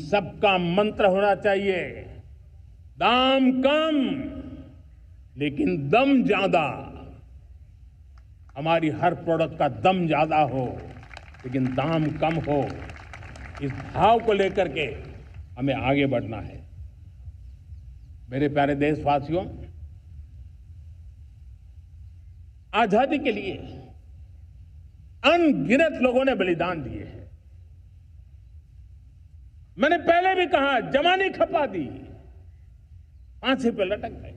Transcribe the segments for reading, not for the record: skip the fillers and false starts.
सबका मंत्र होना चाहिए, दाम कम लेकिन दम ज्यादा। हमारी हर प्रोडक्ट का दम ज्यादा हो लेकिन दाम कम हो, इस भाव को लेकर के हमें आगे बढ़ना है। मेरे प्यारे देशवासियों, आजादी के लिए अनगिनत लोगों ने बलिदान दिए हैं। मैंने पहले भी कहा, जमानी खपा दी, फांसी पे लटक गए।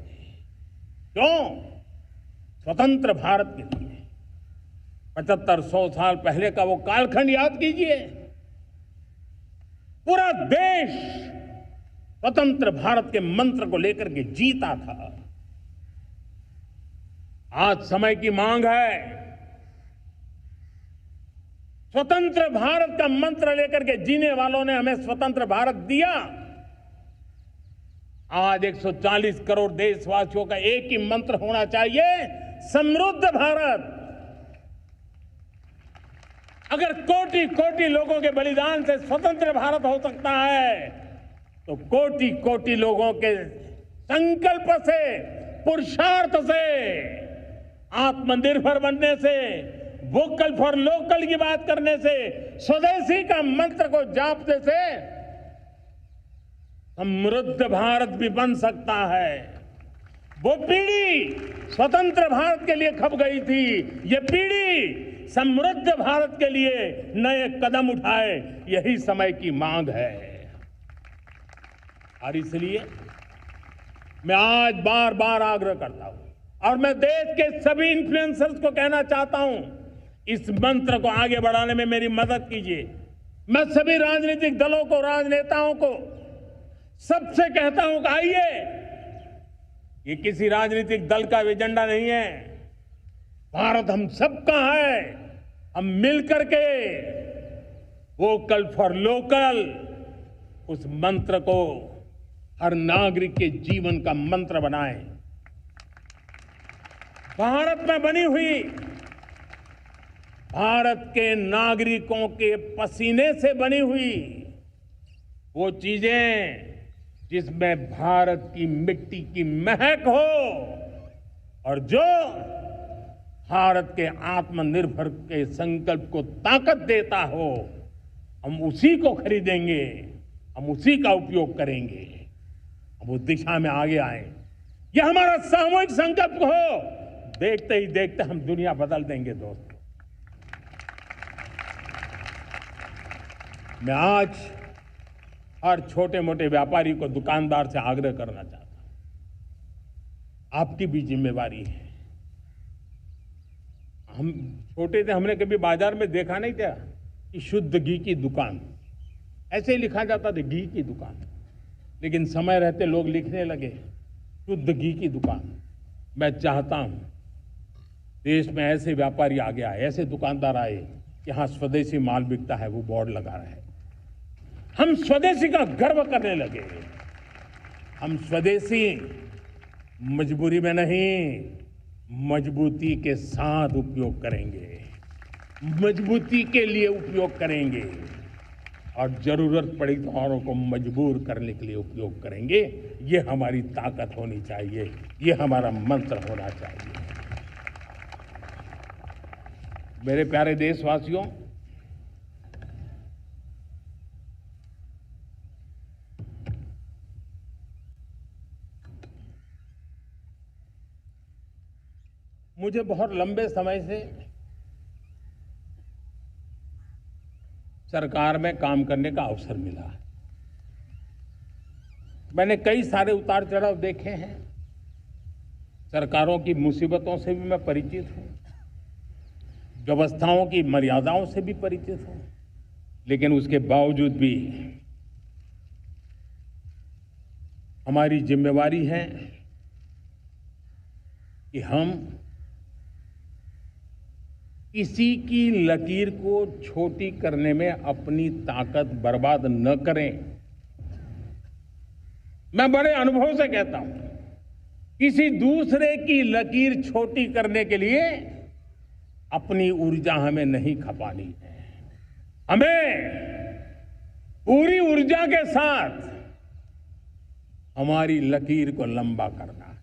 क्यों? स्वतंत्र भारत के लिए। 75-100 साल पहले का वो कालखंड याद कीजिए। पूरा देश स्वतंत्र भारत के मंत्र को लेकर के जीता था। आज समय की मांग है, स्वतंत्र भारत का मंत्र लेकर के जीने वालों ने हमें स्वतंत्र भारत दिया। आज 140 करोड़ देशवासियों का एक ही मंत्र होना चाहिए, समृद्ध भारत। अगर कोटि कोटि लोगों के बलिदान से स्वतंत्र भारत हो सकता है, तो कोटि कोटि लोगों के संकल्प से, पुरुषार्थ से, आत्मनिर्भर बनने से, वोकल फॉर लोकल की बात करने से, स्वदेशी का मंत्र को जापने से समृद्ध भारत भी बन सकता है। वो पीढ़ी स्वतंत्र भारत के लिए खप गई थी, ये पीढ़ी समृद्ध भारत के लिए नए कदम उठाए, यही समय की मांग है। और इसलिए मैं आज बार बार आग्रह करता हूं और मैं देश के सभी इन्फ्लुएंसर्स को कहना चाहता हूं, इस मंत्र को आगे बढ़ाने में मेरी मदद कीजिए। मैं सभी राजनीतिक दलों को, राजनेताओं को सबसे कहता हूं कि आइए, ये किसी राजनीतिक दल का एजेंडा नहीं है, भारत हम सबका है। हम मिलकर के वोकल फॉर लोकल, उस मंत्र को हर नागरिक के जीवन का मंत्र बनाएं। भारत में बनी हुई, भारत के नागरिकों के पसीने से बनी हुई वो चीजें जिसमें भारत की मिट्टी की महक हो और जो भारत के आत्मनिर्भर के संकल्प को ताकत देता हो, हम उसी को खरीदेंगे, हम उसी का उपयोग करेंगे। हम उस दिशा में आगे आए, यह हमारा सामूहिक संकल्प हो। देखते ही देखते हम दुनिया बदल देंगे दोस्तों। मैं आज हर छोटे मोटे व्यापारी को, दुकानदार से आग्रह करना चाहता हूं, आपकी भी जिम्मेवारी है। हम छोटे थे, हमने कभी बाजार में देखा नहीं था कि शुद्ध घी की दुकान, ऐसे ही लिखा जाता था घी की दुकान। लेकिन समय रहते लोग लिखने लगे शुद्ध घी की दुकान। मैं चाहता हूं देश में ऐसे व्यापारी आगे आए, ऐसे दुकानदार आए कि हाँ, स्वदेशी माल बिकता है, वो बोर्ड लगा रहे हैं। हम स्वदेशी का गर्व करने लगे। हम स्वदेशी मजबूरी में नहीं, मजबूती के साथ उपयोग करेंगे, मजबूती के लिए उपयोग करेंगे और जरूरत पड़ी तो औरों को मजबूर करने के लिए उपयोग करेंगे। ये हमारी ताकत होनी चाहिए, ये हमारा मंत्र होना चाहिए। मेरे प्यारे देशवासियों, मुझे बहुत लंबे समय से सरकार में काम करने का अवसर मिला है। मैंने कई सारे उतार चढ़ाव देखे हैं, सरकारों की मुसीबतों से भी मैं परिचित हूं, व्यवस्थाओं की मर्यादाओं से भी परिचित हूं। लेकिन उसके बावजूद भी हमारी जिम्मेवारी है कि हम किसी की लकीर को छोटी करने में अपनी ताकत बर्बाद न करें। मैं बड़े अनुभव से कहता हूं, किसी दूसरे की लकीर छोटी करने के लिए अपनी ऊर्जा हमें नहीं खपानी है। हमें पूरी ऊर्जा के साथ हमारी लकीर को लंबा करना है।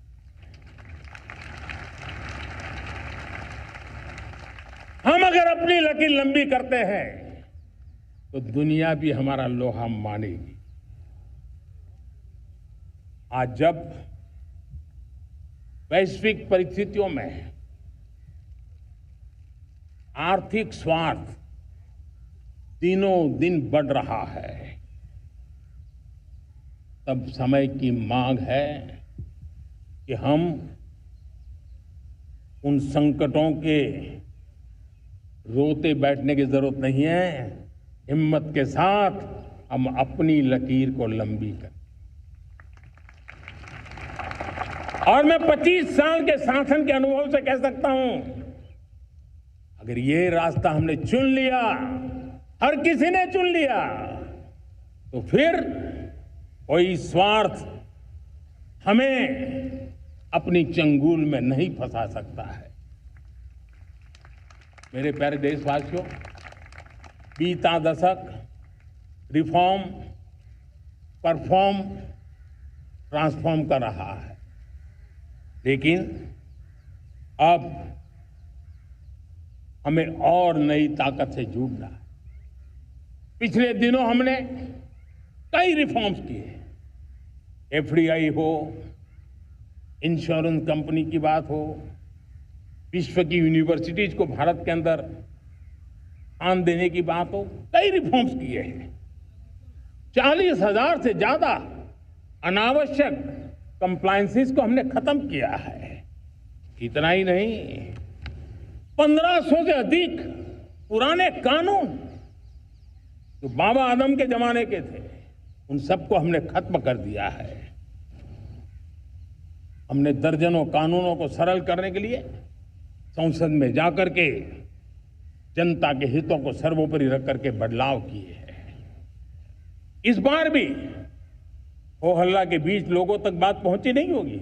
हम अगर अपनी लकीर लंबी करते हैं तो दुनिया भी हमारा लोहा मानेगी। आज जब वैश्विक परिस्थितियों में आर्थिक स्वार्थ दिनों दिन बढ़ रहा है, तब समय की मांग है कि हम उन संकटों के रोते बैठने की जरूरत नहीं है। हिम्मत के साथ हम अपनी लकीर को लंबी करें। और मैं 25 साल के शासन के अनुभव से कह सकता हूं, अगर ये रास्ता हमने चुन लिया, हर किसी ने चुन लिया, तो फिर कोई स्वार्थ हमें अपनी चंगुल में नहीं फंसा सकता है। मेरे प्यारे देशवासियों, बीता दशक रिफॉर्म, परफॉर्म, ट्रांसफॉर्म कर रहा है, लेकिन अब हमें और नई ताकत से जुड़ना है। पिछले दिनों हमने कई रिफॉर्म्स किए, एफडीआई हो, इंश्योरेंस कंपनी की बात हो, विश्व की यूनिवर्सिटीज को भारत के अंदर स्थान देने की बात हो, कई रिफॉर्म्स किए हैं। 40,000 से ज्यादा अनावश्यक कंप्लायंसेस को हमने खत्म किया है। इतना ही नहीं, 1500 से अधिक पुराने कानून जो बाबा आदम के जमाने के थे, उन सबको हमने खत्म कर दिया है। हमने दर्जनों कानूनों को सरल करने के लिए संसद में जाकर के जनता के हितों को सर्वोपरि रख करके बदलाव किए हैं। इस बार भी हो हल्ला के बीच लोगों तक बात पहुंची नहीं होगी,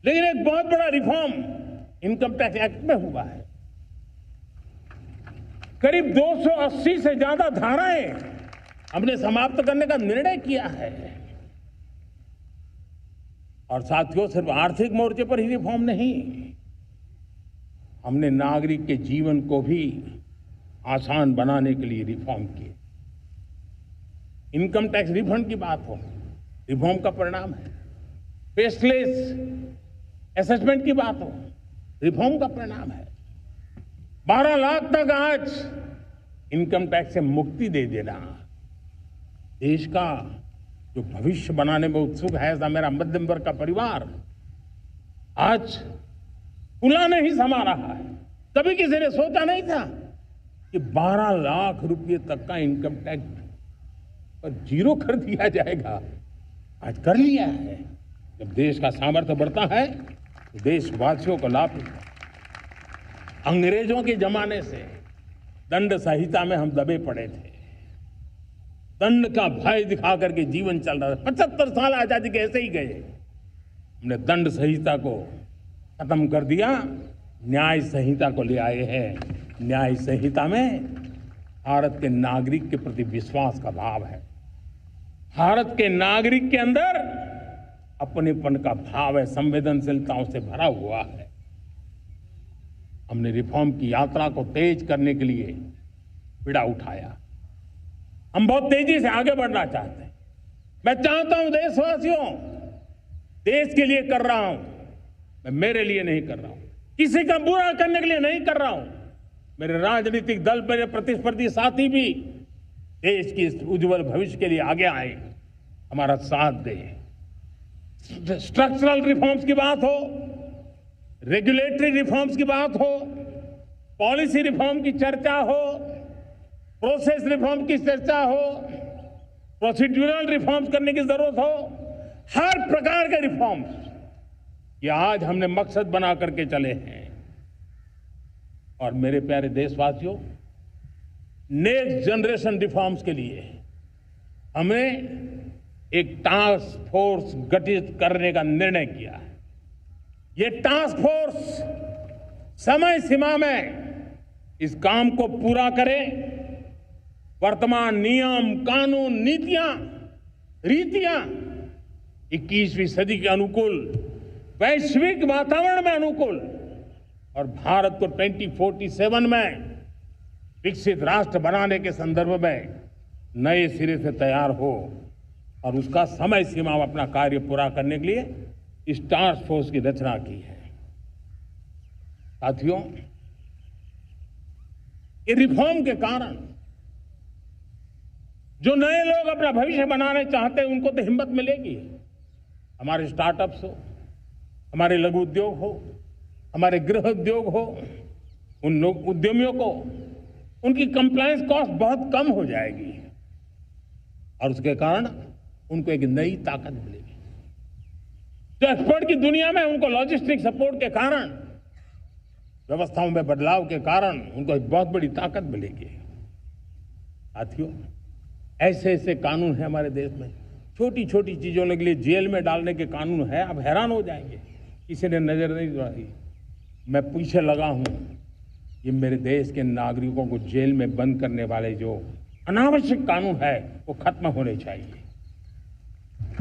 लेकिन एक बहुत बड़ा रिफॉर्म इनकम टैक्स एक्ट में हुआ है। करीब 280 से ज्यादा धाराएं हमने समाप्त करने का निर्णय किया है। और साथियों, सिर्फ आर्थिक मोर्चे पर ही रिफॉर्म नहीं, हमने नागरिक के जीवन को भी आसान बनाने के लिए रिफॉर्म किए। इनकम टैक्स रिफंड की बात हो, रिफॉर्म का परिणाम है। फेसलेस असेसमेंट की बात हो, रिफॉर्म का परिणाम है। 12 लाख तक आज इनकम टैक्स से मुक्ति दे देना, देश का जो भविष्य बनाने में उत्सुक है ऐसा मेरा मध्यम वर्ग का परिवार आज खुला नहीं समा रहा है। कभी किसी ने सोचा नहीं था कि 12 लाख रुपए तक का इनकम टैक्स पर जीरो कर दिया जाएगा। आज कर लिया है। जब देश का सामर्थ्य बढ़ता है तो देशवासियों को लाभ मिलता है। अंग्रेजों के जमाने से दंड संहिता में हम दबे पड़े थे, दंड का भय दिखा करके जीवन चल रहा था। 75 साल आजादी के ऐसे ही गए। हमने दंड संहिता को खत्म कर दिया, न्याय संहिता को ले आए हैं। न्याय संहिता में भारत के नागरिक के प्रति विश्वास का भाव है। भारत के नागरिक के अंदर अपनेपन का भाव है, संवेदनशीलताओं से भरा हुआ है। हमने रिफॉर्म की यात्रा को तेज करने के लिए बीड़ा उठाया। हम बहुत तेजी से आगे बढ़ना चाहते हैं। मैं चाहता हूं देशवासियों, देश के लिए कर रहा हूं, मैं मेरे लिए नहीं कर रहा हूं, किसी का बुरा करने के लिए नहीं कर रहा हूं। मेरे राजनीतिक दल, मेरे प्रतिस्पर्धी साथी भी देश की उज्जवल भविष्य के लिए आगे आए, हमारा साथ दें। स्ट्रक्चरल रिफॉर्म्स की बात हो, रेगुलेटरी रिफॉर्म्स की बात हो, पॉलिसी रिफॉर्म की चर्चा हो, प्रोसेस रिफॉर्म की चर्चा हो, प्रोसीड्यूरल रिफॉर्म्स करने की जरूरत हो, हर प्रकार के रिफॉर्म्स ये आज हमने मकसद बना करके चले हैं। और मेरे प्यारे देशवासियों, नेक्स्ट जनरेशन रिफॉर्म्स के लिए हमें एक टास्क फोर्स गठित करने का निर्णय किया है। ये टास्क फोर्स समय सीमा में इस काम को पूरा करे, वर्तमान नियम, कानून, नीतियां, रीतियां 21वीं सदी के अनुकूल, वैश्विक वातावरण में अनुकूल और भारत को 2047 में विकसित राष्ट्र बनाने के संदर्भ में नए सिरे से तैयार हो और उसका समय सीमा में अपना कार्य पूरा करने के लिए इस टास्क फोर्स की रचना की है। साथियों, ये रिफॉर्म के कारण जो नए लोग अपना भविष्य बनाने चाहते हैं उनको तो हिम्मत मिलेगी। हमारे स्टार्टअप्स हो, हमारे लघु उद्योग हो, हमारे गृह उद्योग हो, उन लोग उद्यमियों को उनकी कंप्लायंस कॉस्ट बहुत कम हो जाएगी और उसके कारण उनको एक नई ताकत मिलेगी। जो एक्सपोर्ट की दुनिया में उनको लॉजिस्टिक सपोर्ट के कारण, व्यवस्थाओं में बदलाव के कारण उनको एक बहुत बड़ी ताकत मिलेगी। साथियों, ऐसे ऐसे कानून है हमारे देश में, छोटी छोटी चीजों के लिए जेल में डालने के कानून है। आप हैरान हो जाएंगे, किसी ने नजर नहीं दौड़ाई। मैं पीछे लगा हूं, ये मेरे देश के नागरिकों को जेल में बंद करने वाले जो अनावश्यक कानून है वो खत्म होने चाहिए।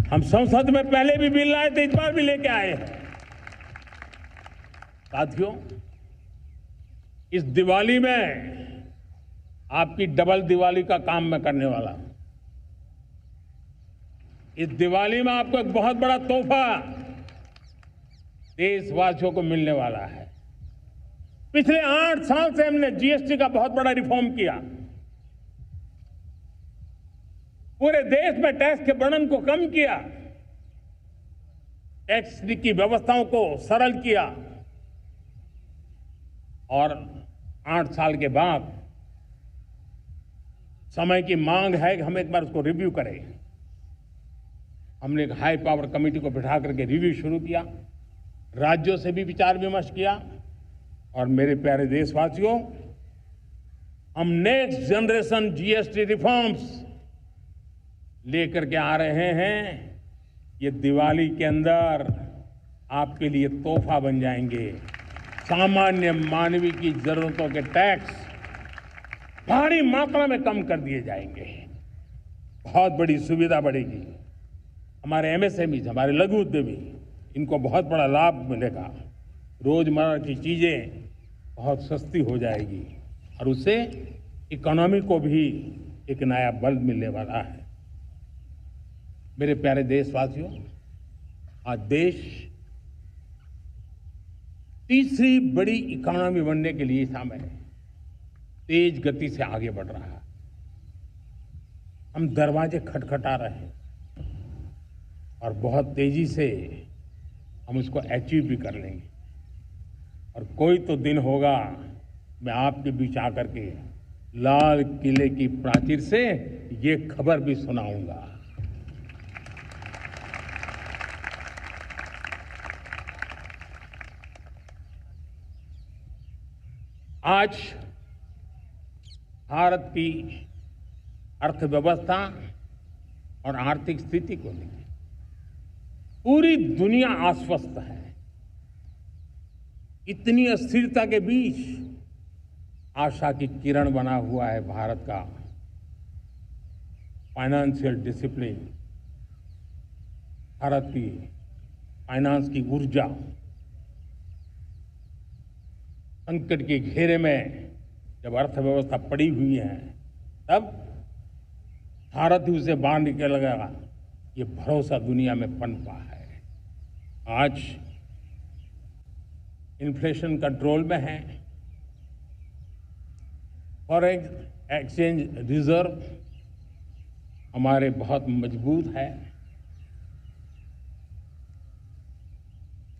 हम संसद में पहले भी बिल लाए थे, इस बार भी लेके आए हैं। साथियों, इस दिवाली में आपकी डबल दिवाली का काम मैं करने वाला हूं। इस दिवाली में आपको एक बहुत बड़ा तोहफा देशवासियों को मिलने वाला है। पिछले 8 साल से हमने जीएसटी का बहुत बड़ा रिफॉर्म किया। पूरे देश में टैक्स के बर्डन को कम किया, टैक्स की व्यवस्थाओं को सरल किया और 8 साल के बाद समय की मांग है कि हम एक बार उसको रिव्यू करें। हमने एक हाई पावर कमेटी को बिठा करके रिव्यू शुरू किया, राज्यों से भी विचार विमर्श किया और मेरे प्यारे देशवासियों, हम नेक्स्ट जनरेशन जीएसटी रिफॉर्म्स लेकर के आ रहे हैं। ये दिवाली के अंदर आपके लिए तोहफा बन जाएंगे। सामान्य मानवीय की जरूरतों के टैक्स भारी मात्रा में कम कर दिए जाएंगे, बहुत बड़ी सुविधा बढ़ेगी। हमारे एमएसएमई, हमारे लघु उद्यमी, इनको बहुत बड़ा लाभ मिलेगा। रोजमर्रा की चीजें बहुत सस्ती हो जाएगी और उससे इकोनॉमी को भी एक नया बल मिलने वाला है। मेरे प्यारे देशवासियों, आज देश तीसरी बड़ी इकोनॉमी बनने के लिए समय तेज गति से आगे बढ़ रहा है। हम दरवाजे खटखटा रहे हैं और बहुत तेजी से हम उसको अचीव भी कर लेंगे। और कोई तो दिन होगा मैं आपके बीच आकर के लाल किले की प्राचीर से ये खबर भी सुनाऊंगा। आज भारत की अर्थव्यवस्था और आर्थिक स्थिति को लेकर पूरी दुनिया आश्वस्त है। इतनी अस्थिरता के बीच आशा की किरण बना हुआ है भारत का फाइनेंशियल डिसिप्लिन, भारत की फाइनेंस की ऊर्जा। संकट के घेरे में जब अर्थव्यवस्था पड़ी हुई है तब भारत ही उसे बाहर निकलेगा, ये भरोसा दुनिया में पनपा है। आज इन्फ्लेशन कंट्रोल में है, फॉरेन एक्सचेंज रिजर्व हमारे बहुत मजबूत है,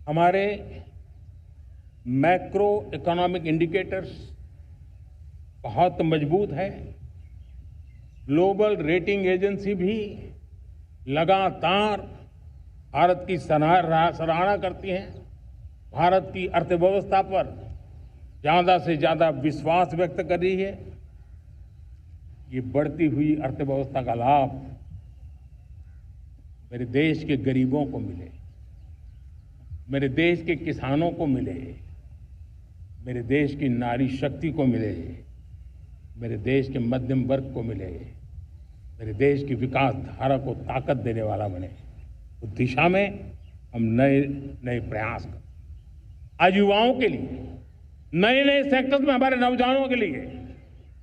हमारे मैक्रो इकोनॉमिक इंडिकेटर्स बहुत मजबूत है। ग्लोबल रेटिंग एजेंसी भी लगातार भारत की सराहना करती हैं, भारत की अर्थव्यवस्था पर ज्यादा से ज्यादा विश्वास व्यक्त कर रही है। ये बढ़ती हुई अर्थव्यवस्था का लाभ मेरे देश के गरीबों को मिले, मेरे देश के किसानों को मिले, मेरे देश की नारी शक्ति को मिले, मेरे देश के मध्यम वर्ग को मिले, मेरे देश की विकास धारा को ताकत देने वाला बने। उस दिशा में हम नए नए प्रयास करें। आज युवाओं के लिए नए नए सेक्टर्स में हमारे नौजवानों के लिए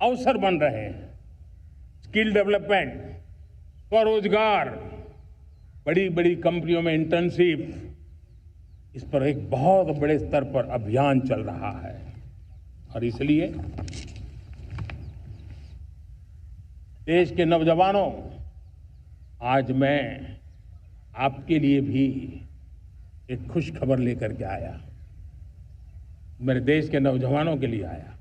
अवसर बन रहे हैं। स्किल डेवलपमेंट, स्वरोजगार, बड़ी बड़ी कंपनियों में इंटर्नशिप, इस पर एक बहुत बड़े स्तर पर अभियान चल रहा है। और इसलिए देश के नौजवानों, आज मैं आपके लिए भी एक खुश खबर लेकर के आया। मेरे देश के नौजवानों के लिए आया।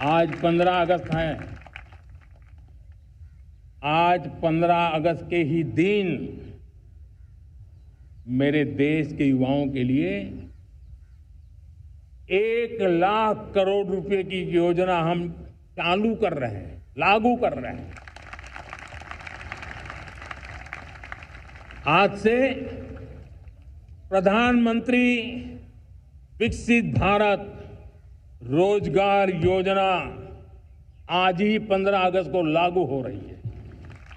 आज 15 अगस्त है। आज 15 अगस्त के ही दिन मेरे देश के युवाओं के लिए 1 लाख करोड़ रुपए की योजना हम चालू कर रहे हैं, लागू कर रहे हैं। आज से प्रधानमंत्री विकसित भारत रोजगार योजना आज ही 15 अगस्त को लागू हो रही है।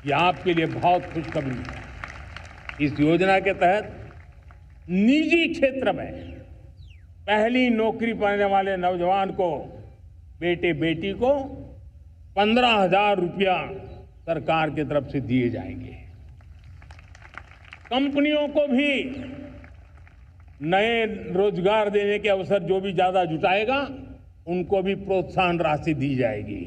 ये आपके लिए बहुत खुशखबरी है। इस योजना के तहत निजी क्षेत्र में पहली नौकरी पाने वाले नौजवान को, बेटे बेटी को 15,000 रुपया सरकार की तरफ से दिए जाएंगे। कंपनियों को भी नए रोजगार देने के अवसर जो भी ज्यादा जुटाएगा, उनको भी प्रोत्साहन राशि दी जाएगी।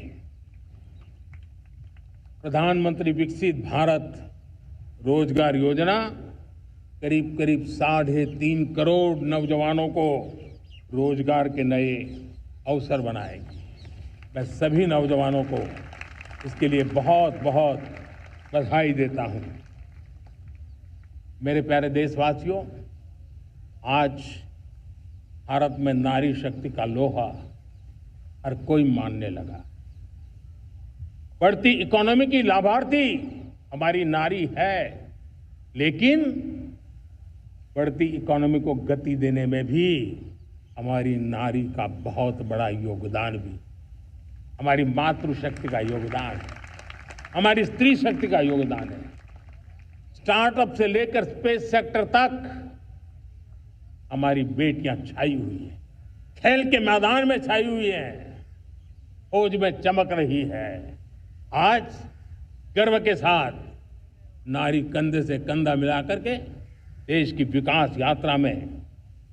प्रधानमंत्री विकसित भारत रोजगार योजना करीब करीब 3.5 करोड़ नौजवानों को रोजगार के नए अवसर बनाएगी। मैं सभी नौजवानों को इसके लिए बहुत बहुत बधाई देता हूं। मेरे प्यारे देशवासियों, आज भारत में नारी शक्ति का लोहा हर कोई मानने लगा। बढ़ती इकोनॉमी की लाभार्थी हमारी नारी है, लेकिन बढ़ती इकोनॉमी को गति देने में भी हमारी नारी का बहुत बड़ा योगदान भी, हमारी मातृशक्ति का योगदान है, हमारी स्त्री शक्ति का योगदान है। स्टार्टअप से लेकर स्पेस सेक्टर तक हमारी बेटियां छाई हुई हैं, खेल के मैदान में छाई हुई हैं, फौज में चमक रही है। आज गर्व के साथ नारी कंधे से कंधा मिला करके देश की विकास यात्रा में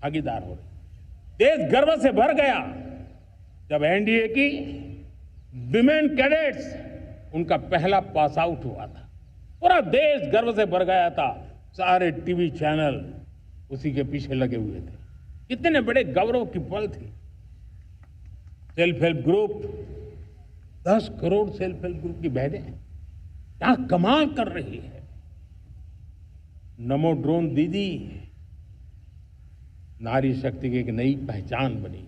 भागीदार हो रही। देश गर्व से भर गया जब एनडीए की विमेन कैडेट्स, उनका पहला पास आउट हुआ था। पूरा देश गर्व से भर गया था। सारे टीवी चैनल उसी के पीछे लगे हुए थे। कितने बड़े गौरव की पल थी। Self help group, 10 crore self help group की बहनें क्या कमाल कर रही है। नमो ड्रोन दीदी नारी शक्ति की एक नई पहचान बनी।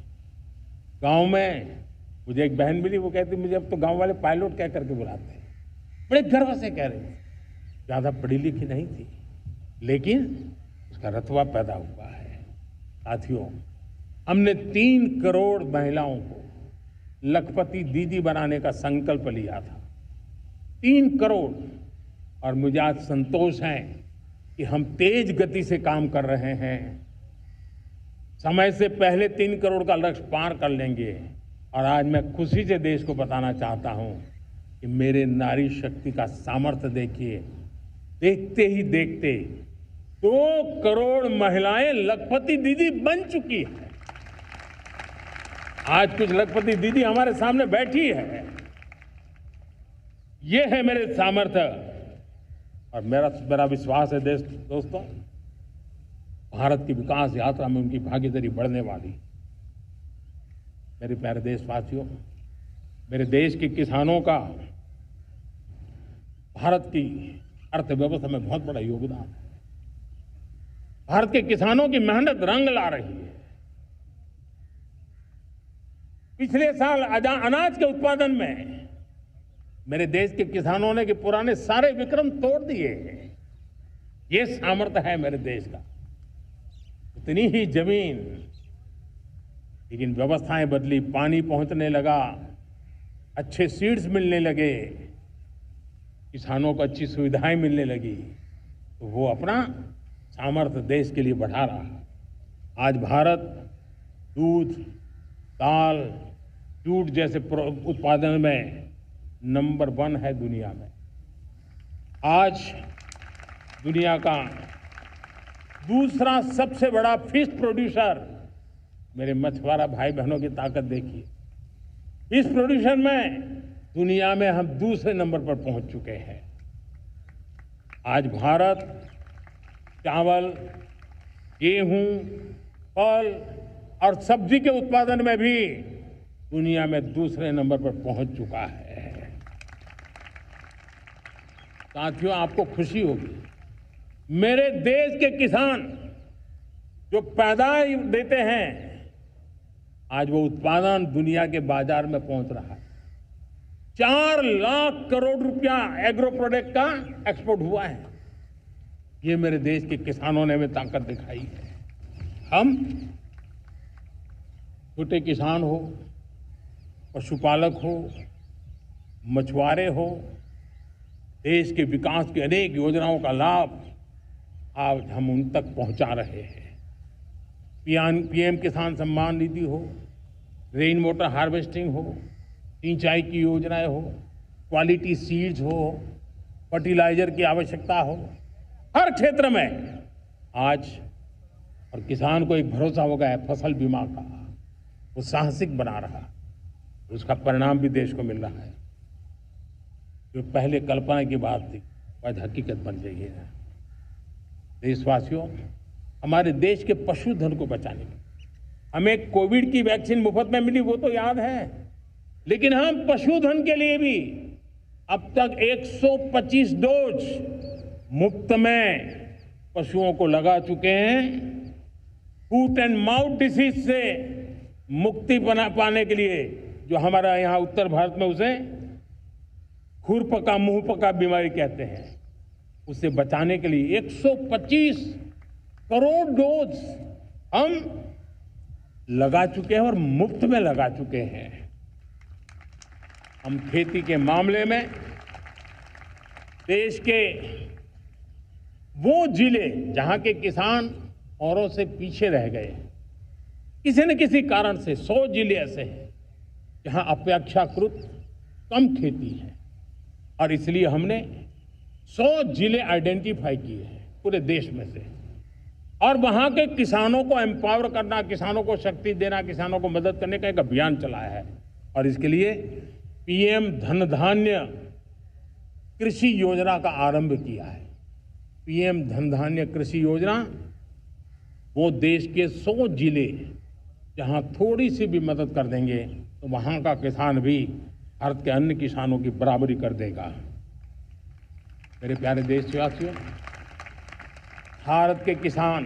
गांव में मुझे एक बहन मिली, वो कहती मुझे अब तो गांव वाले पायलट कह करके बुलाते हैं। बड़े गर्व से कह रहे थे। ज्यादा पढ़ी लिखी नहीं थी, लेकिन उसका रतबा पैदा हुआ है। साथियों, हमने 3 करोड़ महिलाओं को लखपति दीदी बनाने का संकल्प लिया था। 3 करोड़। और मुझे आज संतोष है कि हम तेज गति से काम कर रहे हैं। समय से पहले 3 करोड़ का लक्ष्य पार कर लेंगे। और आज मैं खुशी से देश को बताना चाहता हूं कि मेरे नारी शक्ति का सामर्थ्य देखिए। देखते ही देखते 2 करोड़ महिलाएं लखपति दीदी बन चुकी है। आज कुछ लखपति दीदी हमारे सामने बैठी है। ये है मेरे सामर्थ्य। और मेरा विश्वास है दोस्तों, भारत की विकास यात्रा में उनकी भागीदारी बढ़ने वाली। मेरे प्यारे देशवासियों, मेरे देश के किसानों का भारत की अर्थव्यवस्था में बहुत बड़ा योगदान है। भारत के किसानों की मेहनत रंग ला रही है। पिछले साल अनाज के उत्पादन में मेरे देश के किसानों ने के पुराने सारे विक्रम तोड़ दिए हैं। ये सामर्थ्य है मेरे देश का। इतनी ही जमीन लेकिन व्यवस्थाएं बदली, पानी पहुंचने लगा, अच्छे सीड्स मिलने लगे, किसानों को अच्छी सुविधाएं मिलने लगी, तो वो अपना सामर्थ्य देश के लिए बढ़ा रहा। आज भारत दूध, दाल, जूट जैसे उत्पादन में नंबर 1 है दुनिया में। आज दुनिया का दूसरा सबसे बड़ा फिश प्रोड्यूसर, मेरे मछुआरा भाई बहनों की ताकत देखिए, फिश प्रोड्यूसर में दुनिया में हम दूसरे नंबर पर पहुंच चुके हैं। आज भारत चावल, गेहूं, फल और सब्जी के उत्पादन में भी दुनिया में दूसरे नंबर पर पहुंच चुका है। साथियों, आपको खुशी होगी, मेरे देश के किसान जो पैदावार देते हैं, आज वो उत्पादन दुनिया के बाजार में पहुंच रहा है। 4 लाख करोड़ रुपया एग्रो प्रोडक्ट का एक्सपोर्ट हुआ है। ये मेरे देश के किसानों ने हमें ताकत दिखाई है। हम छोटे किसान हो, पशुपालक हो, मछुआरे हो, देश के विकास की अनेक योजनाओं का लाभ आज हम उन तक पहुंचा रहे हैं। पीएम किसान सम्मान निधि हो, रेन वाटर हार्वेस्टिंग हो, सिंचाई की योजनाएं हो, क्वालिटी सीड्स हो, फर्टिलाइजर की आवश्यकता हो, हर क्षेत्र में आज और किसान को एक भरोसा हो गया है फसल बीमा का, वो साहसिक बना रहा, उसका परिणाम भी देश को मिल रहा है। जो पहले कल्पना की बात थी आज हकीकत बन गई है। देशवासियों, हमारे देश के पशुधन को बचाने के हमें कोविड की वैक्सीन मुफ्त में मिली, वो तो याद है, लेकिन हम पशुधन के लिए भी अब तक 125 डोज मुफ्त में पशुओं को लगा चुके हैं। फूट एंड माउथ डिसीज से मुक्ति पाने के लिए, जो हमारा यहाँ उत्तर भारत में उसे खुरपका मुंहपका बीमारी कहते हैं, उसे बचाने के लिए 125 करोड़ डोज हम लगा चुके हैं और मुफ्त में लगा चुके हैं। हम खेती के मामले में देश के वो जिले जहां के किसान औरों से पीछे रह गए, किसी न किसी कारण से 100 जिले ऐसे हैं जहां अपेक्षाकृत कम खेती है, और इसलिए हमने 100 जिले आइडेंटिफाई किए हैं पूरे देश में से, और वहां के किसानों को एम्पावर करना, किसानों को शक्ति देना, किसानों को मदद करने का एक अभियान चलाया है। और इसके लिए पीएम धन धान्य कृषि योजना का आरंभ किया है। पीएम धन धान्य कृषि योजना वो देश के 100 जिले जहां थोड़ी सी भी मदद कर देंगे तो वहां का किसान भी भारत के अन्य किसानों की बराबरी कर देगा। मेरे प्यारे देशवासियों, भारत के किसान,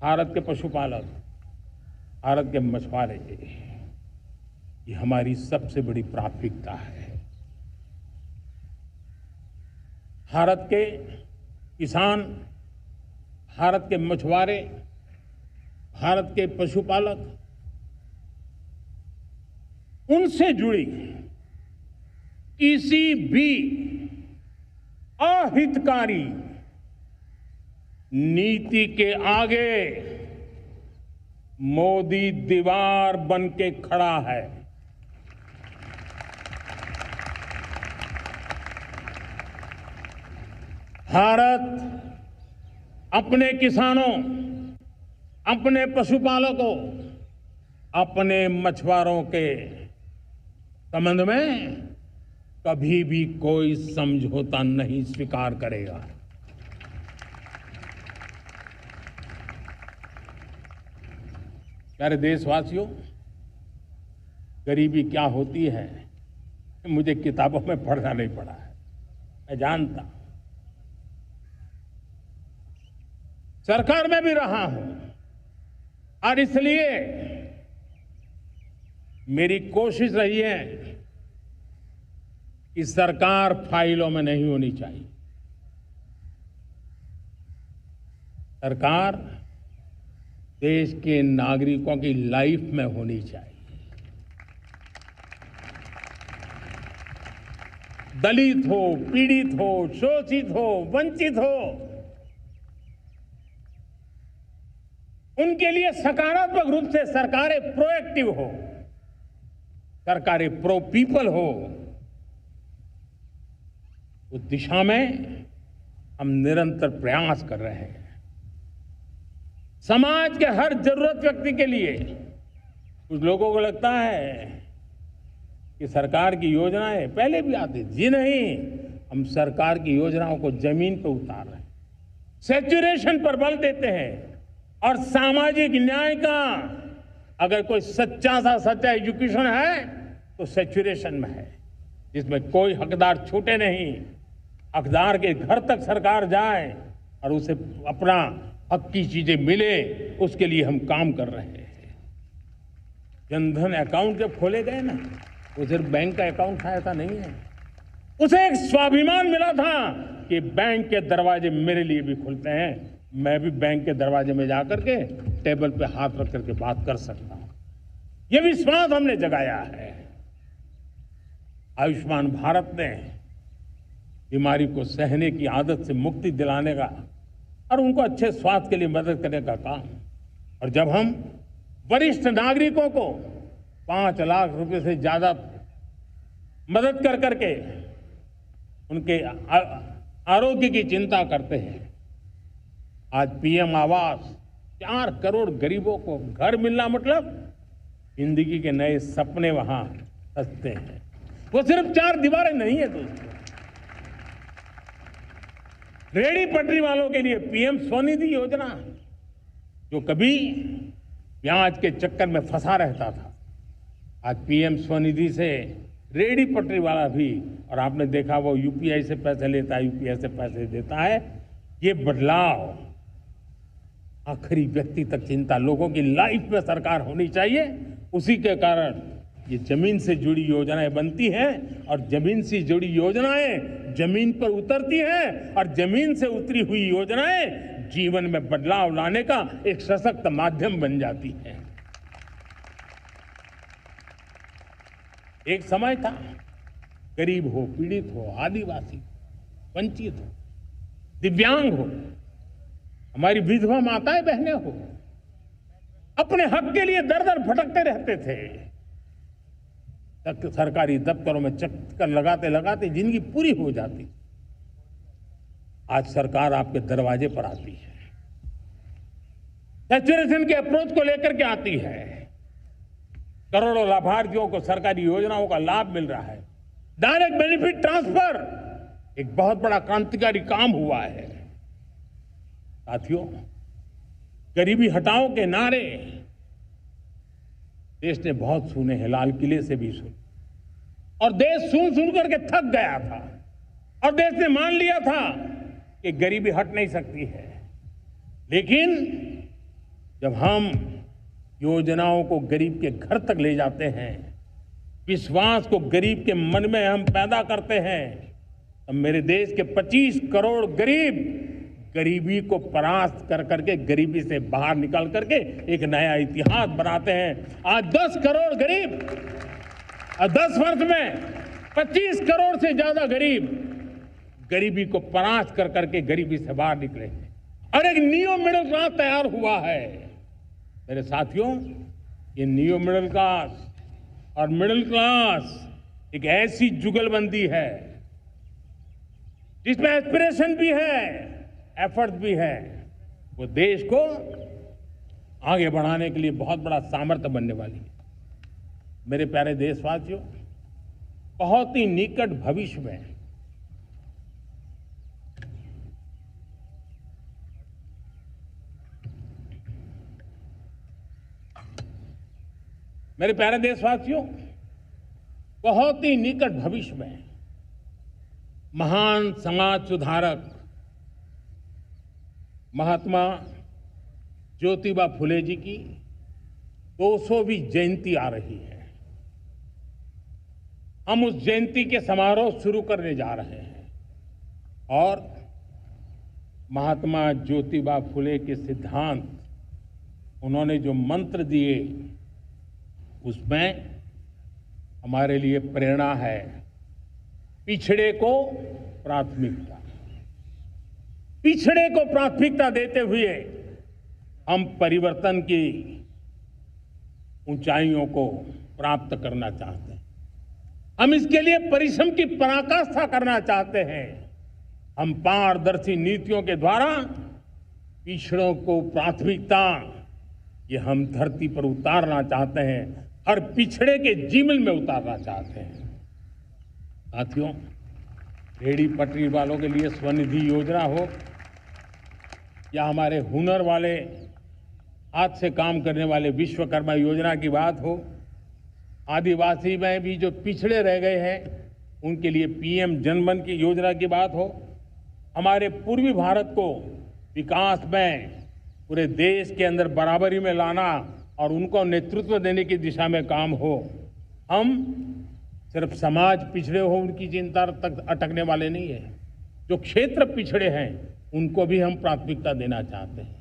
भारत के पशुपालक, भारत के मछुआरे, ये हमारी सबसे बड़ी प्राथमिकता है। भारत के किसान, भारत के मछुआरे, भारत के पशुपालक, उनसे जुड़ी किसी भी अहितकारी नीति के आगे मोदी दीवार बन के खड़ा है। भारत अपने किसानों, अपने पशुपालकों, अपने मछुआरों के संबंध में कभी भी कोई समझौता नहीं स्वीकार करेगा। प्यारे देशवासियों, गरीबी क्या होती है मुझे किताबों में पढ़ना नहीं पड़ा है, मैं जानता, सरकार में भी रहा हूं, और इसलिए मेरी कोशिश रही है कि सरकार फाइलों में नहीं होनी चाहिए। सरकार देश के नागरिकों की लाइफ में होनी चाहिए। दलित हो, पीड़ित हो, शोषित हो, वंचित हो, उनके लिए सकारात्मक रूप से सरकारें प्रोएक्टिव हो, सरकारें प्रो पीपल हो। उस दिशा में हम निरंतर प्रयास कर रहे हैं। समाज के हर जरूरत व्यक्ति के लिए। कुछ लोगों को लगता है कि सरकार की योजनाएं पहले भी आती थी। जी नहीं, हम सरकार की योजनाओं को जमीन पर उतार रहे हैं, सैचुरेशन पर बल देते हैं। और सामाजिक न्याय का अगर कोई सच्चा एजुकेशन है तो सैचुरेशन में है, जिसमें कोई हकदार छूटे नहीं, हकदार के घर तक सरकार जाए और उसे अपना हक की चीजें मिले, उसके लिए हम काम कर रहे हैं। जनधन अकाउंट जब खोले गए ना, वो सिर्फ बैंक का अकाउंट था ऐसा नहीं है, उसे एक स्वाभिमान मिला था कि बैंक के दरवाजे मेरे लिए भी खुलते हैं, मैं भी बैंक के दरवाजे में जाकर के टेबल पे हाथ रख करके बात कर सकता हूं। ये विश्वास हमने जगाया है। आयुष्मान भारत ने बीमारी को सहने की आदत से मुक्ति दिलाने का और उनको अच्छे स्वास्थ्य के लिए मदद करने का काम। और जब हम वरिष्ठ नागरिकों को 5 लाख रुपए से ज्यादा मदद कर करके उनके आरोग्य की चिंता करते हैं। आज पीएम आवास, 4 करोड़ गरीबों को घर मिलना मतलब जिंदगी के नए सपने वहां सजते हैं। वो सिर्फ 4 दीवारें नहीं है दोस्तों। रेहड़ी पटरी वालों के लिए पीएम स्वनिधि योजना, जो कभी ब्याज के चक्कर में फंसा रहता था, आज पीएम स्वनिधि से रेहड़ी पटरी वाला भी, और आपने देखा वो यूपीआई से पैसे लेता है, यूपीआई से पैसे देता है। ये बदलाव आखिरी व्यक्ति तक चिंता, लोगों की लाइफ में सरकार होनी चाहिए। उसी के कारण ये जमीन से जुड़ी योजनाएं बनती हैं और जमीन से जुड़ी योजनाएं जमीन पर उतरती हैं और जमीन से उतरी हुई योजनाएं जीवन में बदलाव लाने का एक सशक्त माध्यम बन जाती हैं। एक समय था, गरीब हो, पीड़ित हो, आदिवासी, वंचित हो, दिव्यांग हो, हमारी विधवा माताएं बहनें हो, अपने हक के लिए दर दर भटकते रहते थे। सरकारी दफ्तरों में चक्कर लगाते लगाते जिंदगी पूरी हो जाती। आज सरकार आपके दरवाजे पर आती है, सैचुरेशन के अप्रोच को लेकर के आती है। करोड़ों लाभार्थियों को सरकारी योजनाओं का लाभ मिल रहा है। डायरेक्ट बेनिफिट ट्रांसफर एक बहुत बड़ा क्रांतिकारी काम हुआ है। साथियों, गरीबी हटाओ के नारे देश ने बहुत सुने हैं, लाल किले से भी सुने, और देश सुन करके थक गया था और देश ने मान लिया था कि गरीबी हट नहीं सकती है। लेकिन जब हम योजनाओं को गरीब के घर तक ले जाते हैं, विश्वास को गरीब के मन में हम पैदा करते हैं, तब मेरे देश के 25 करोड़ गरीब गरीबी को परास्त कर करके, गरीबी से बाहर निकल करके एक नया इतिहास बनाते हैं। आज 10 करोड़ गरीब और 10 वर्ष में 25 करोड़ से ज्यादा गरीब गरीबी को परास्त कर करके गरीबी से बाहर निकले हैं और एक न्यू मिडिल क्लास तैयार हुआ है। मेरे साथियों, ये न्यू मिडिल क्लास और मिडिल क्लास एक ऐसी जुगलबंदी है जिसमें एस्पिरेशन भी है, एफर्ट भी है। वो देश को आगे बढ़ाने के लिए बहुत बड़ा सामर्थ्य बनने वाली है। मेरे प्यारे देशवासियों, बहुत ही निकट भविष्य में मेरे प्यारे देशवासियों, बहुत ही निकट भविष्य में महान समाज सुधारक महात्मा ज्योतिबा फुले जी की 200वीं जयंती आ रही है। हम उस जयंती के समारोह शुरू करने जा रहे हैं और महात्मा ज्योतिबा फुले के सिद्धांत उन्होंने जो मंत्र दिए उसमें हमारे लिए प्रेरणा है। पिछड़े को प्राथमिकता, पिछड़े को प्राथमिकता देते हुए हम परिवर्तन की ऊंचाइयों को प्राप्त करना चाहते हैं। हम इसके लिए परिश्रम की पराकाष्ठा करना चाहते हैं। हम पारदर्शी नीतियों के द्वारा पिछड़ों को प्राथमिकता ये हम धरती पर उतारना चाहते हैं, हर पिछड़े के जीवन में उतारना चाहते हैं। साथियों, रेहड़ी पटरी वालों के लिए स्वनिधि योजना हो या हमारे हुनर वाले हाथ से काम करने वाले विश्वकर्मा योजना की बात हो, आदिवासी में भी जो पिछड़े रह गए हैं उनके लिए पीएम जनधन की योजना की बात हो, हमारे पूर्वी भारत को विकास में पूरे देश के अंदर बराबरी में लाना और उनको नेतृत्व देने की दिशा में काम हो, हम सिर्फ समाज पिछड़े हो उनकी चिंता तक अटकने वाले नहीं है। जो क्षेत्र पिछड़े हैं उनको भी हम प्राथमिकता देना चाहते हैं।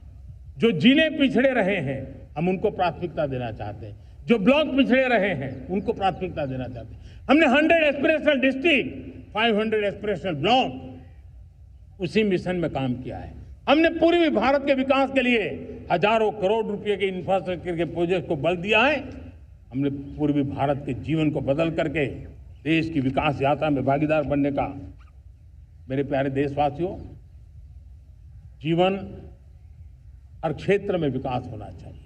जो जिले पिछड़े रहे हैं हम उनको प्राथमिकता देना चाहते हैं। जो ब्लॉक पिछड़े रहे हैं उनको प्राथमिकता देना चाहते हैं। हमने 100 एस्पिरेशनल डिस्ट्रिक्ट, 500 एस्पिरेशनल ब्लॉक उसी मिशन में काम किया है। हमने पूर्वी भारत के विकास के लिए हजारों करोड़ रुपए के इंफ्रास्ट्रक्चर के प्रोजेक्ट को बल दिया है। हमने पूर्वी भारत के जीवन को बदल करके देश की विकास यात्रा में भागीदार बनने का, मेरे प्यारे देशवासियों, जीवन हर क्षेत्र में विकास होना चाहिए।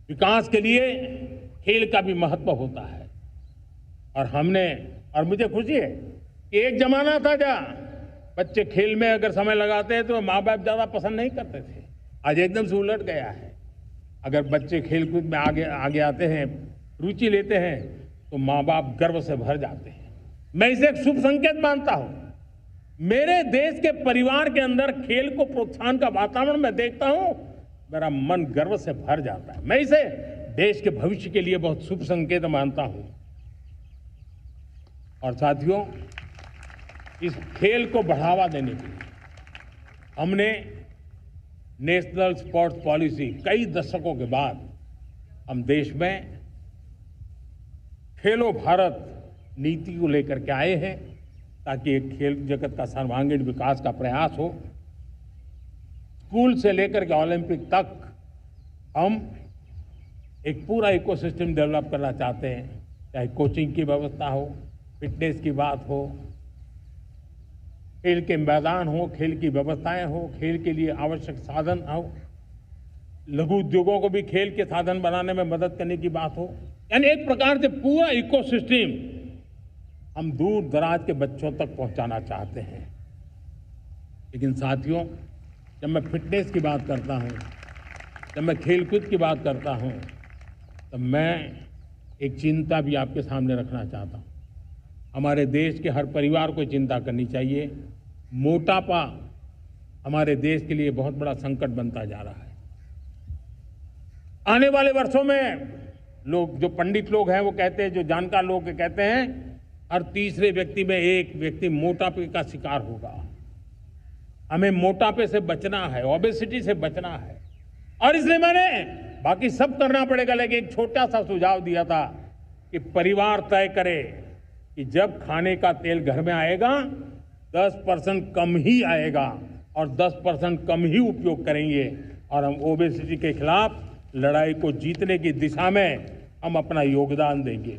विकास के लिए खेल का भी महत्व होता है। और मुझे खुशी है कि एक जमाना था जहाँ बच्चे खेल में अगर समय लगाते हैं तो माँ बाप ज्यादा पसंद नहीं करते थे। आज एकदम से उलट गया है। अगर बच्चे खेलकूद में आगे आते हैं, रुचि लेते हैं, तो माँ बाप गर्व से भर जाते हैं। मैं इसे एक शुभ संकेत मानता हूं। मेरे देश के परिवार के अंदर खेल को प्रोत्साहन का वातावरण मैं देखता हूं, मेरा मन गर्व से भर जाता है। मैं इसे देश के भविष्य के लिए बहुत शुभ संकेत मानता हूं। और साथियों, इस खेल को बढ़ावा देने के लिए हमने नेशनल स्पोर्ट्स पॉलिसी कई दशकों के बाद हम देश में खेलो भारत नीति को लेकर के आए हैं, ताकि एक खेल जगत का सर्वांगीण विकास का प्रयास हो। स्कूल से लेकर के ओलंपिक तक हम एक पूरा इकोसिस्टम डेवलप करना चाहते हैं। चाहे कोचिंग की व्यवस्था हो, फिटनेस की बात हो, खेल के मैदान हो, खेल की व्यवस्थाएं हो, खेल के लिए आवश्यक साधन हो, लघु उद्योगों को भी खेल के साधन बनाने में मदद करने की बात हो। यानी एक प्रकार से पूरा इकोसिस्टम हम दूर दराज के बच्चों तक पहुंचाना चाहते हैं। लेकिन साथियों, जब मैं फिटनेस की बात करता हूं, जब मैं खेलकूद की बात करता हूं, तो मैं एक चिंता भी आपके सामने रखना चाहता हूं। हमारे देश के हर परिवार को चिंता करनी चाहिए। मोटापा हमारे देश के लिए बहुत बड़ा संकट बनता जा रहा है। आने वाले वर्षों में लोग, जो पंडित लोग हैं वो कहते हैं, जो जानकार लोग कहते हैं, हर तीसरे व्यक्ति में एक व्यक्ति मोटापे का शिकार होगा। हमें मोटापे से बचना है, ओबेसिटी से बचना है। और इसलिए मैंने बाकी सब करना पड़ेगा, लेकिन एक छोटा सा सुझाव दिया था कि परिवार तय करे कि जब खाने का तेल घर में आएगा 10% कम ही आएगा और 10% कम ही उपयोग करेंगे, और हम ओबेसिटी के खिलाफ लड़ाई को जीतने की दिशा में हम अपना योगदान देंगे।